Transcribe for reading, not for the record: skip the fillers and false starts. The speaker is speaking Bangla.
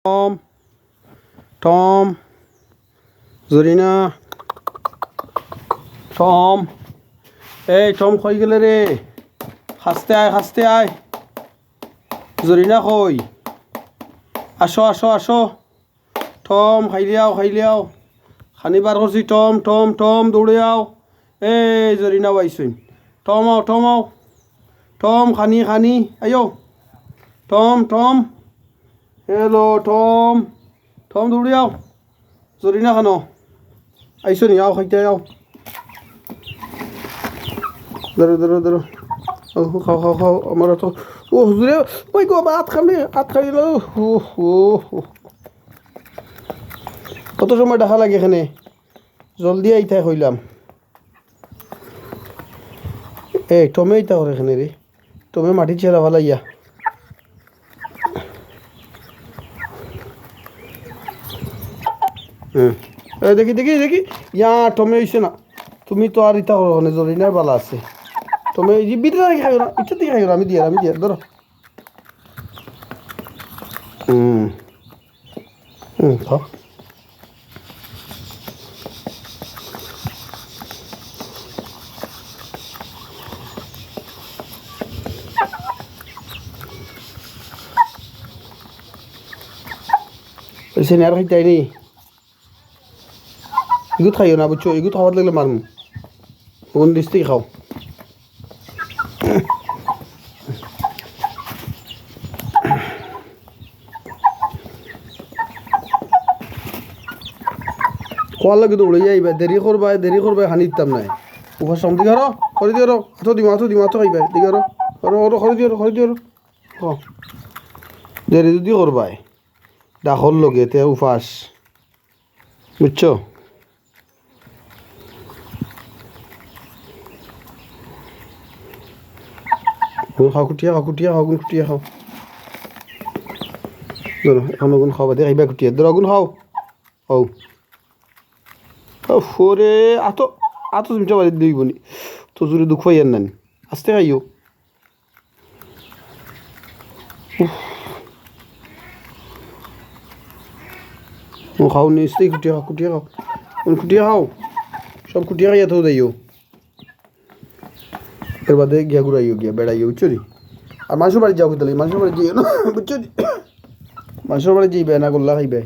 টম টম জরিনা টম এই টম কই গেলে রে হাসতে আয় জরিনা কই আসো আসো আসো টম খাইলিয়াও খানিবার করছি টম টম টম দৌড়ে আও এই জরিনা বাইসুন টম আও টম খানি আয়ো টম হেলো টম দৌড়ে আও জরিনা খানো আইসো নি আও খাইতে আও ধরো খাও আমার তো ও হুজুরে ওই গো ভাত খাইল ও কত সময় দেখা লাগে এখানে জলদি আইতে কইলাম এই টমে আইতা করে এখানে রে টমে মাটি ছেড়া ভালাইয়া দেখি ইয়া টমে হইছে না তুমি তো আর ইতা করো না জরিনার বালা আছে তুমি এই ভিতরে খাইও না ইচ্ছা দিয়ে খাইও না আমি দিয়ে ধরো খাও এসে আর খাইতে নি এগুলো খাইও না বুঝছো এগুলো খাওয়ার লাগলে মারমু কোন দিস থেকে খাও খোয়ার লাগে তো উড়ে যাইবা দেরি করবা হানি দিতাম নাই উপাস সামনে দিকে করে দিও হাতো দিমা খাইবা দিকে করে দিও দেরি যদি করবাই ডাকর লগে তে উপাস বুঝছো কুটিয়া খাও ধরো এখন গুণ খাওয়া দিয়ে খাইবা কুটিয়া ধরো গুণ খাও ফোরে আতো তুমি বাড়ি দিব নি তো জোরে দুঃখ হইয়ার নানি আস্তে খাইও খাও নিশ্চয়ই কুটিয়া খাও সব কুটিয়া খাইয়া তো যাইও এর বাদে গিয়া ঘুরাইও গিয়া বেড়াইও বুঝছো নি আর মানুষের বাড়ি যাও তাহলে মানুষের বাড়ি যাইও না বুঝছো নি মানুষের বাড়ি যাইবে না গোল্লা খাইবে